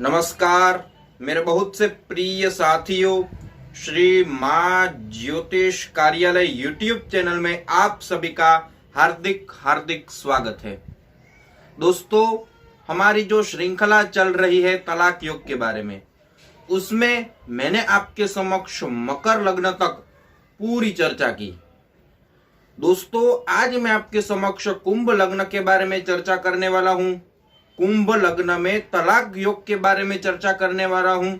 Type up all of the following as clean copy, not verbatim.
नमस्कार मेरे बहुत से प्रिय साथियों, श्री माँ ज्योतिष कार्यालय यूट्यूब चैनल में आप सभी का हार्दिक हार्दिक स्वागत है। दोस्तों, हमारी जो श्रृंखला चल रही है तलाक योग के बारे में, उसमें मैंने आपके समक्ष मकर लग्न तक पूरी चर्चा की। दोस्तों, आज मैं आपके समक्ष कुंभ लग्न के बारे में चर्चा करने वाला हूं। कुंभ लग्न में तलाक योग के बारे में चर्चा करने वाला हूं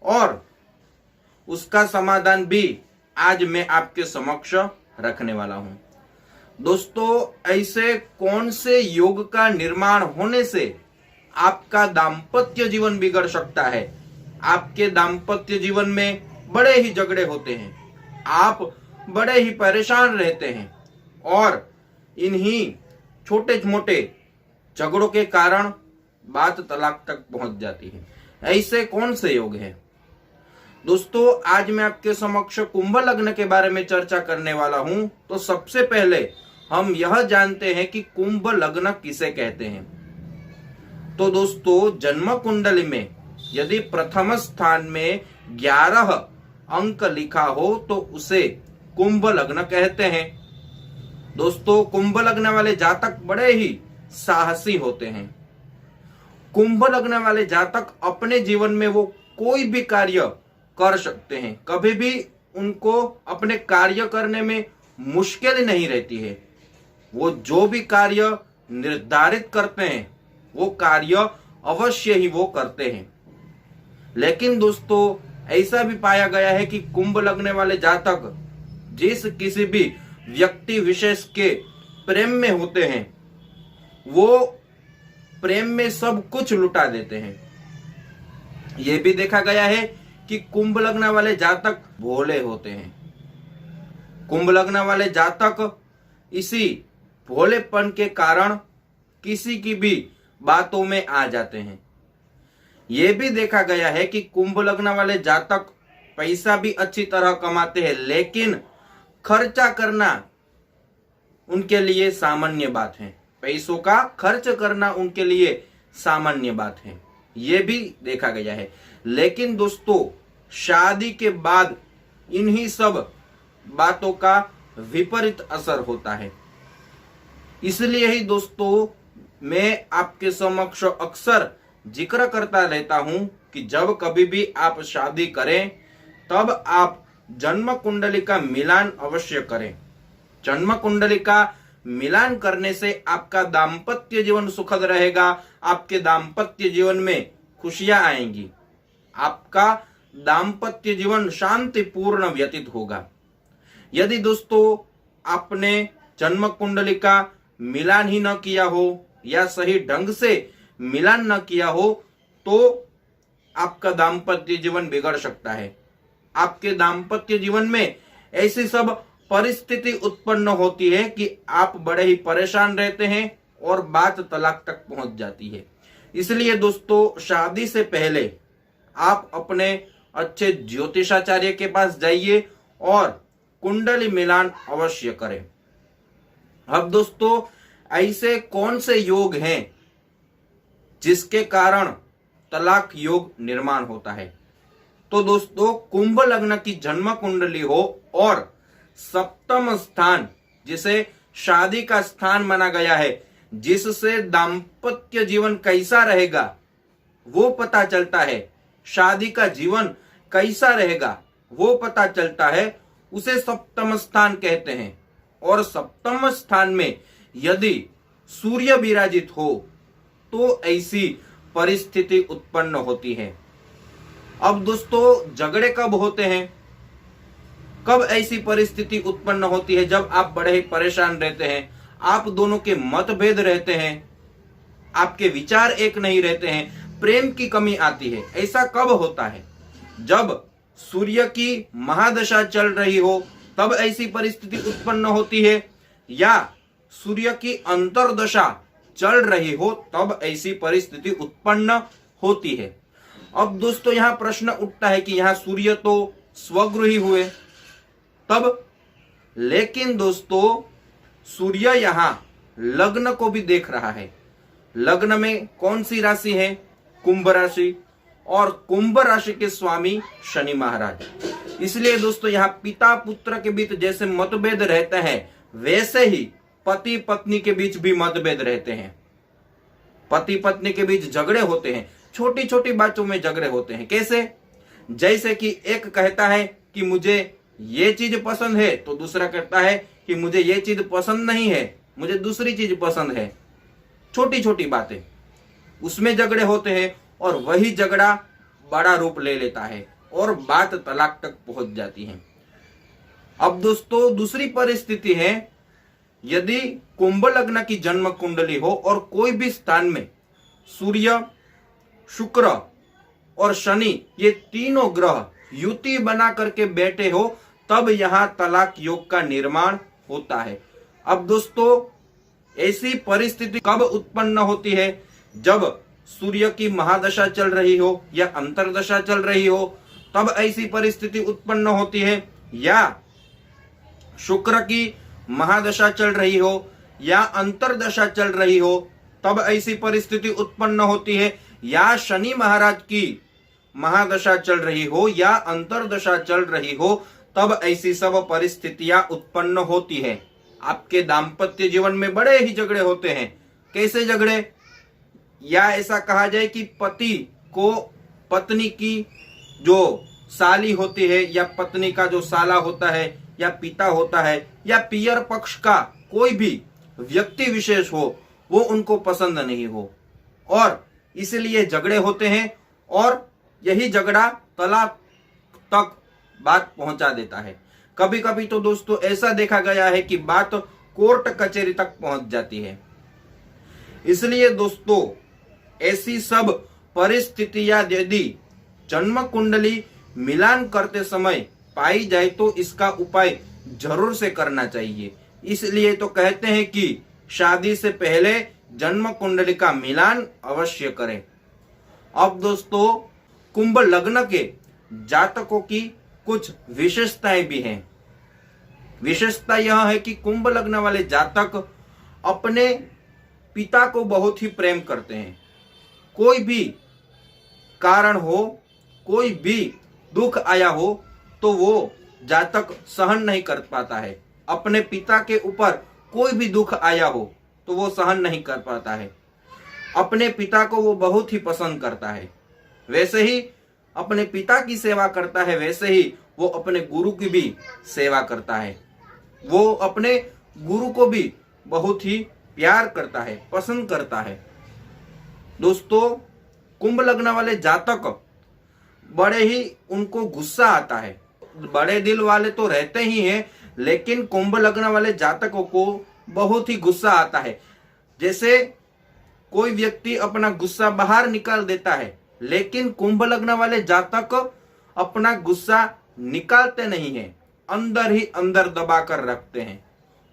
और उसका समाधान भी आज मैं आपके समक्ष रखने वाला हूं। दोस्तों, ऐसे कौन से योग का निर्माण होने से आपका दाम्पत्य जीवन बिगड़ सकता है? आपके दाम्पत्य जीवन में बड़े ही झगड़े होते हैं, आप बड़े ही परेशान रहते हैं और इन्हीं छोटे मोटे झगड़ों के कारण बात तलाक तक पहुंच जाती है। ऐसे कौन से योग हैं? दोस्तों, आज मैं आपके समक्ष कुंभ लग्न के बारे में चर्चा करने वाला हूं। तो सबसे पहले हम यह जानते हैं कि कुंभ लग्न किसे कहते हैं। तो दोस्तों, जन्म कुंडली में यदि प्रथम स्थान में 11 अंक लिखा हो तो उसे कुंभ लग्न कहते हैं। दोस्तों, कुंभ लग्न वाले जातक बड़े ही साहसी होते हैं। कुंभ लग्न वाले जातक अपने जीवन में वो कोई भी कार्य कर सकते हैं, कभी भी उनको अपने कार्य करने में मुश्किल नहीं रहती है। वो जो भी कार्य निर्धारित करते हैं वो कार्य अवश्य ही वो करते हैं। लेकिन दोस्तों, ऐसा भी पाया गया है कि कुंभ लगने वाले जातक जिस किसी भी व्यक्ति विशेष के प्रेम में होते हैं, वो प्रेम में सब कुछ लुटा देते हैं। यह भी देखा गया है कि कुंभ लग्न वाले जातक भोले होते हैं। कुंभ लग्न वाले जातक इसी भोलेपन के कारण किसी की भी बातों में आ जाते हैं। यह भी देखा गया है कि कुंभ लग्न वाले जातक पैसा भी अच्छी तरह कमाते हैं, लेकिन खर्चा करना उनके लिए सामान्य बात है। पैसों का खर्च करना उनके लिए सामान्य बात है, यह भी देखा गया है। लेकिन दोस्तों, शादी के बाद इन्हीं सब बातों का विपरीत असर होता है। इसलिए ही दोस्तों, मैं आपके समक्ष अक्सर जिक्र करता रहता हूं कि जब कभी भी आप शादी करें तब आप जन्म कुंडली का मिलान अवश्य करें। जन्म कुंडली का मिलान करने से आपका दाम्पत्य जीवन सुखद रहेगा, आपके दाम्पत्य जीवन में खुशियां आएंगी, आपका दाम्पत्य जीवन शांतिपूर्ण व्यतीत होगा। यदि दोस्तों आपने जन्म कुंडली का मिलान ही न किया हो या सही ढंग से मिलान न किया हो तो आपका दाम्पत्य जीवन बिगड़ सकता है। आपके दाम्पत्य जीवन में ऐसी सब परिस्थिति उत्पन्न होती है कि आप बड़े ही परेशान रहते हैं और बात तलाक तक पहुंच जाती है। इसलिए दोस्तों, शादी से पहले आप अपने अच्छे ज्योतिषाचार्य के पास जाइए और कुंडली मिलान अवश्य करें। अब दोस्तों, ऐसे कौन से योग हैं जिसके कारण तलाक योग निर्माण होता है? तो दोस्तों, कुंभ लग्न की जन्म कुंडली हो और सप्तम स्थान जिसे शादी का स्थान माना गया है, जिससे दाम्पत्य जीवन कैसा रहेगा वो पता चलता है, शादी का जीवन कैसा रहेगा वो पता चलता है, उसे सप्तम स्थान कहते हैं। और सप्तम स्थान में यदि सूर्य विराजित हो तो ऐसी परिस्थिति उत्पन्न होती है। अब दोस्तों, झगड़े कब होते हैं, कब ऐसी परिस्थिति उत्पन्न होती है? जब आप बड़े ही परेशान रहते हैं, आप दोनों के मतभेद रहते हैं, आपके विचार एक नहीं रहते हैं, प्रेम की कमी आती है। ऐसा कब होता है? जब सूर्य की महादशा चल रही हो तब ऐसी परिस्थिति उत्पन्न होती है, या सूर्य की अंतर्दशा चल रही हो तब ऐसी परिस्थिति उत्पन्न होती है। अब दोस्तों, यहां प्रश्न उठता है कि यहां सूर्य तो स्वगृही हुए तब, लेकिन दोस्तों सूर्य यहां लग्न को भी देख रहा है। लग्न में कौन सी राशि है? कुंभ राशि। और कुंभ राशि के स्वामी शनि महाराज। इसलिए दोस्तों यहाँ पिता पुत्र के बीच जैसे मतभेद रहते हैं, वैसे ही पति पत्नी के बीच भी मतभेद रहते हैं। पति पत्नी के बीच झगड़े होते हैं, छोटी छोटी बातों में झगड़े होते हैं। कैसे? जैसे कि एक कहता है कि मुझे ये चीज पसंद है, तो दूसरा कहता है कि मुझे ये चीज पसंद नहीं है, मुझे दूसरी चीज पसंद है। छोटी छोटी बातें, उसमें झगड़े होते हैं और वही झगड़ा बड़ा रूप ले लेता है और बात तलाक तक पहुंच जाती है। अब दोस्तों दूसरी परिस्थिति है, यदि कुंभ लग्न की जन्म कुंडली हो और कोई भी स्थान में सूर्य, शुक्र और शनि ये तीनों ग्रह युति बना करके बैठे हो, तब यहां तलाक योग का निर्माण होता है। अब दोस्तों ऐसी परिस्थिति कब उत्पन्न होती है? जब सूर्य की महादशा चल रही हो या अंतरदशा चल रही हो, तब ऐसी परिस्थिति उत्पन्न होती है, या शुक्र की महादशा चल रही हो या अंतरदशा चल रही हो, तब ऐसी परिस्थिति उत्पन्न होती है, या शनि महाराज की महादशा चल रही हो या अंतरदशा चल रही हो, तब ऐसी सब परिस्थितियां उत्पन्न होती है। आपके दाम्पत्य जीवन में बड़े ही झगड़े होते हैं। कैसे झगड़े? या ऐसा कहा जाए कि पति को पत्नी की जो साली होती है या पत्नी का जो साला होता है या पिता होता है या पियर पक्ष का कोई भी व्यक्ति विशेष हो, वो उनको पसंद नहीं हो और इसलिए झगड़े होते हैं और यही झगड़ा तलाक तक बात पहुंचा देता है। कभी कभी तो दोस्तों ऐसा देखा गया है कि बात कोर्ट कचहरी तक पहुंच जाती है। इसलिए दोस्तों ऐसी सब परिस्थितियां यदि जन्म कुंडली मिलान करते समय पाई जाए तो इसका उपाय जरूर से करना चाहिए। इसलिए तो कहते हैं कि शादी से पहले जन्म कुंडली का मिलान अवश्य करें। अब दोस्तों कुंभ लग्न के जातकों की कुछ विशेषताएं भी हैं। विशेषता यह है कि कुंभ लग्न वाले जातक अपने पिता को बहुत ही प्रेम करते हैं। कोई भी कारण हो, कोई भी दुख आया हो तो वो जातक सहन नहीं कर पाता है। अपने पिता के ऊपर कोई भी दुख आया हो तो वो सहन नहीं कर पाता है। अपने पिता को वो बहुत ही पसंद करता है। वैसे ही अपने पिता की सेवा करता है, वैसे ही वो अपने गुरु की भी सेवा करता है। वो अपने गुरु को भी बहुत ही प्यार करता है, पसंद करता है। दोस्तों कुंभ लग्न वाले जातक बड़े ही उनको गुस्सा आता है। बड़े दिल वाले तो रहते ही हैं, लेकिन कुंभ लग्न वाले जातकों को बहुत ही गुस्सा आता है। जैसे कोई व्यक्ति अपना गुस्सा बाहर निकाल देता है, लेकिन कुंभ लग्न वाले जातक अपना गुस्सा निकालते नहीं हैं, अंदर ही अंदर दबा कर रखते हैं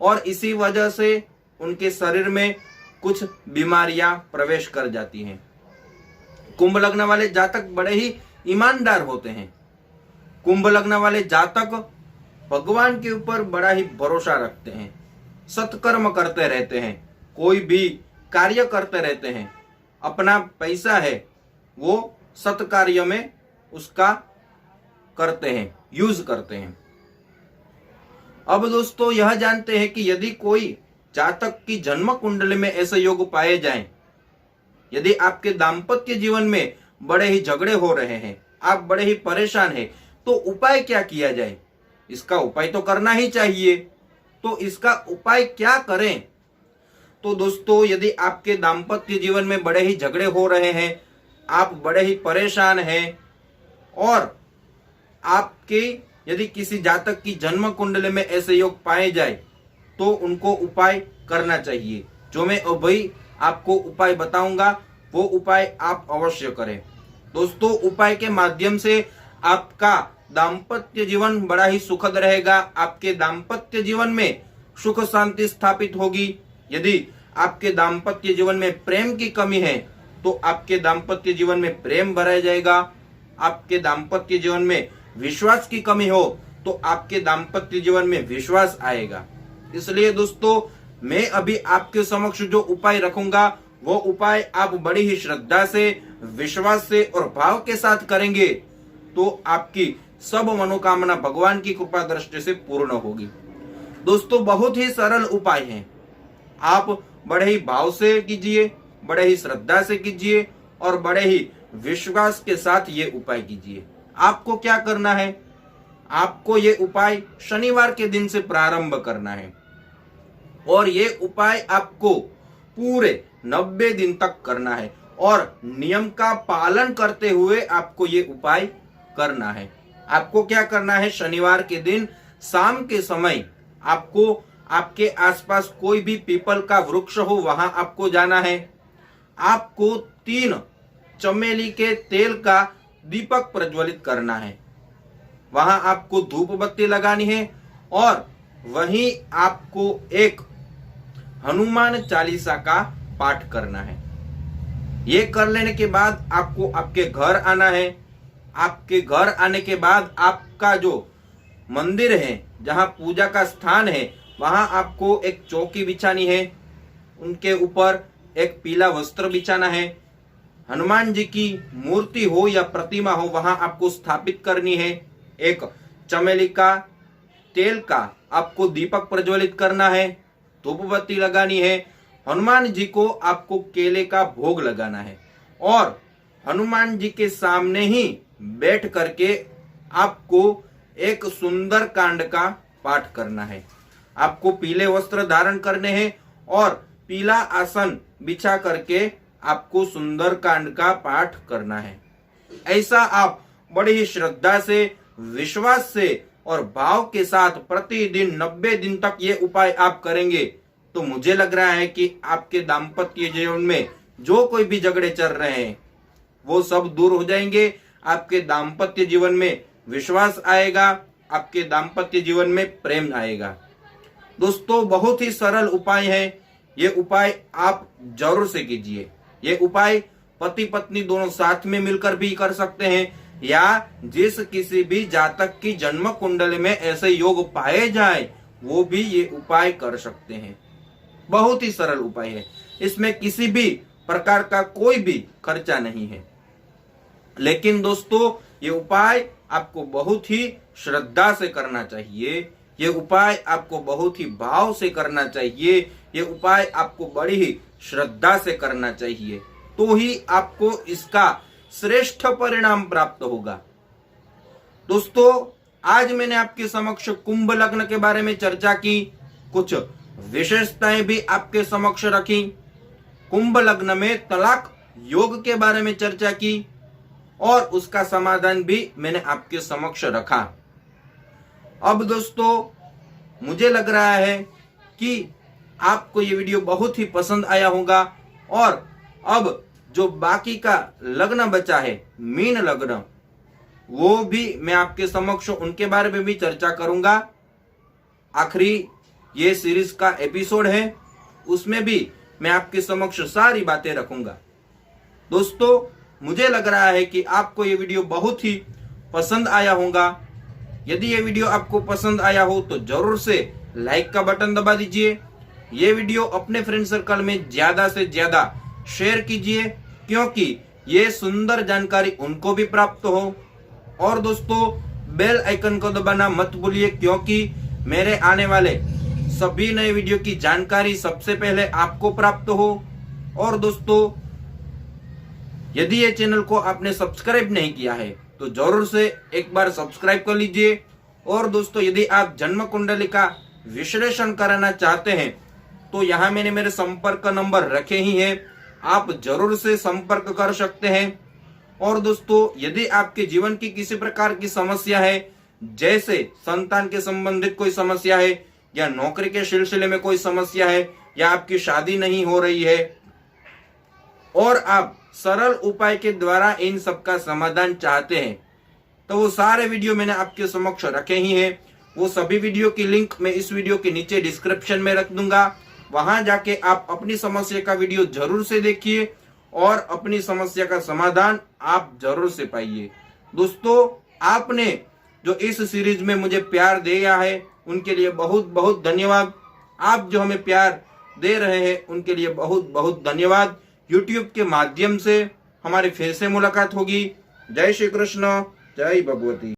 और इसी वजह से उनके शरीर में कुछ बीमारियां प्रवेश कर जाती हैं। कुंभ लग्न वाले जातक बड़े ही ईमानदार होते हैं। कुंभ लग्न वाले जातक भगवान के ऊपर बड़ा ही भरोसा रखते हैं, सत्कर्म करते रहते हैं, कोई भी कार्य करते रहते हैं। अपना पैसा है वो सत्कार्य में उसका करते हैं, यूज करते हैं। अब दोस्तों यह जानते हैं कि यदि कोई जातक की जन्म कुंडली में ऐसे योग पाए जाएं, यदि आपके दाम्पत्य जीवन में बड़े ही झगड़े हो रहे हैं, आप बड़े ही परेशान हैं, तो उपाय क्या किया जाए? इसका उपाय तो करना ही चाहिए। तो इसका उपाय क्या करें? तो दोस्तों यदि आपके दाम्पत्य जीवन में बड़े ही झगड़े हो रहे हैं, आप बड़े ही परेशान हैं और आपके यदि किसी जातक की जन्म कुंडली में ऐसे योग पाए जाए तो उनको उपाय करना चाहिए। जो मैं अभी आपको उपाय बताऊंगा वो उपाय आप अवश्य करें। दोस्तों उपाय के माध्यम से आपका दाम्पत्य जीवन बड़ा ही सुखद रहेगा। आपके दाम्पत्य जीवन में सुख शांति स्थापित होगी। यदि आपके दाम्पत्य जीवन में प्रेम की कमी है तो आपके दाम्पत्य जीवन में प्रेम भरा जाएगा। आपके दाम्पत्य जीवन में विश्वास की कमी हो तो आपके दाम्पत्य जीवन में विश्वास आएगा। इसलिए दोस्तों मैं अभी आपके समक्ष जो उपाय रखूंगा वो उपाय आप बड़ी ही श्रद्धा से, विश्वास से और भाव के साथ करेंगे तो आपकी सब मनोकामना भगवान की कृपा दृष्टि से पूर्ण होगी। दोस्तों, बहुत ही सरल उपाय है। आप बड़े ही भाव से कीजिए, बड़े ही श्रद्धा से कीजिए और बड़े ही विश्वास के साथ ये उपाय कीजिए। आपको क्या करना है? आपको ये उपाय शनिवार के दिन से प्रारंभ करना है और ये उपाय आपको पूरे 90 दिन तक करना है और नियम का पालन करते हुए आपको ये उपाय करना है। आपको क्या करना है? शनिवार के दिन शाम के समय आपको आपके आसपास कोई भी पीपल का वृक्ष हो, वहां आपको जाना है। आपको 3 चमेली के तेल का दीपक प्रज्वलित करना है। वहां आपको धूप बत्ती लगानी है और वहीं आपको एक हनुमान चालीसा का पाठ करना है। ये कर लेने के बाद आपको आपके घर आना है। आपके घर आने के बाद आपका जो मंदिर है, जहां पूजा का स्थान है, वहां आपको एक चौकी बिछानी है। उनके ऊपर एक पीला वस्त्र बिछाना है। हनुमान जी की मूर्ति हो या प्रतिमा हो, वहां आपको स्थापित करनी है। एक चमेली का तेल का आपको दीपक प्रज्वलित करना है, धूप बत्ती लगानी है। हनुमान जी को आपको केले का भोग लगाना है और हनुमान जी के सामने ही बैठ करके आपको एक सुंदर कांड का पाठ करना है। आपको पीले वस्त्र धारण करने हैं और पीला आसन बिछा करके आपको सुंदर कांड का पाठ करना है। ऐसा आप बड़ी ही श्रद्धा से, विश्वास से और भाव के साथ प्रतिदिन 90 दिन तक ये उपाय आप करेंगे तो मुझे लग रहा है कि आपके दाम्पत्य जीवन में जो कोई भी झगड़े चल रहे हैं वो सब दूर हो जाएंगे। आपके दाम्पत्य जीवन में विश्वास आएगा, आपके दाम्पत्य जीवन में प्रेम आएगा। दोस्तों, बहुत ही सरल उपाय है। ये उपाय आप जरूर से कीजिए। ये उपाय पति पत्नी दोनों साथ में मिलकर भी कर सकते हैं या जिस किसी भी जातक की जन्म कुंडली में ऐसे योग पाए जाए वो भी ये उपाय कर सकते हैं। बहुत ही सरल उपाय है, इसमें किसी भी प्रकार का कोई भी खर्चा नहीं है। लेकिन दोस्तों, ये उपाय आपको बहुत ही श्रद्धा से करना चाहिए। ये उपाय आपको बहुत ही भाव से करना चाहिए। ये उपाय आपको बड़ी ही श्रद्धा से करना चाहिए, तो ही आपको इसका श्रेष्ठ परिणाम प्राप्त होगा। दोस्तों, आज मैंने आपके समक्ष कुंभ लग्न के बारे में चर्चा की, कुछ विशेषताएं भी आपके समक्ष रखी। कुंभ लग्न में तलाक योग के बारे में चर्चा की और उसका समाधान भी मैंने आपके समक्ष रखा। अब दोस्तों, मुझे लग रहा है कि आपको ये वीडियो बहुत ही पसंद आया होगा और अब जो बाकी का लग्न बचा है, मीन लग्न, वो भी मैं आपके समक्ष उनके बारे में भी चर्चा करूंगा। आखिरी ये सीरीज का एपिसोड है, उसमें भी मैं आपके समक्ष सारी बातें रखूंगा। दोस्तों, मुझे लग रहा है कि आपको ये वीडियो बहुत ही पसंद आया होगा। यदि ये वीडियो आपको पसंद आया हो तो जरूर से लाइक का बटन दबा दीजिए। ये वीडियो अपने फ्रेंड सर्कल में ज्यादा से ज्यादा शेयर कीजिए, क्योंकि ये सुंदर जानकारी उनको भी प्राप्त हो। और दोस्तों, बेल आइकन को दबाना मत भूलिए, क्योंकि मेरे आने वाले सभी नए वीडियो की जानकारी सबसे पहले आपको प्राप्त हो। और दोस्तों, यदि ये चैनल को आपने सब्सक्राइब नहीं किया है तो जरूर से एक बार सब्सक्राइब कर लीजिए। और दोस्तों, यदि आप जन्म कुंडली का विश्लेषण कराना चाहते हैं तो यहाँ मैंने मेरे संपर्क नंबर रखे ही हैं, आप जरूर से संपर्क कर सकते हैं। और दोस्तों, यदि आपके जीवन की किसी प्रकार की समस्या है, जैसे संतान के संबंधित कोई समस्या है या नौकरी के सिलसिले में कोई समस्या है या आपकी शादी नहीं हो रही है और आप सरल उपाय के द्वारा इन सब का समाधान चाहते हैं, तो वो सारे वीडियो मैंने आपके समक्ष रखे ही हैं। वो सभी वीडियो की लिंक मैं इस वीडियो के नीचे डिस्क्रिप्शन में रख दूंगा। वहां जाके आप अपनी समस्या का वीडियो जरूर से देखिए और अपनी समस्या का समाधान आप जरूर से पाइए। दोस्तों, आपने जो इस सीरीज में मुझे प्यार दिया है उनके लिए बहुत बहुत धन्यवाद। आप जो हमें प्यार दे रहे हैं उनके लिए बहुत बहुत धन्यवाद, यूट्यूब के माध्यम से हमारी फिर से मुलाकात होगी। जय श्री कृष्ण, जय भगवती।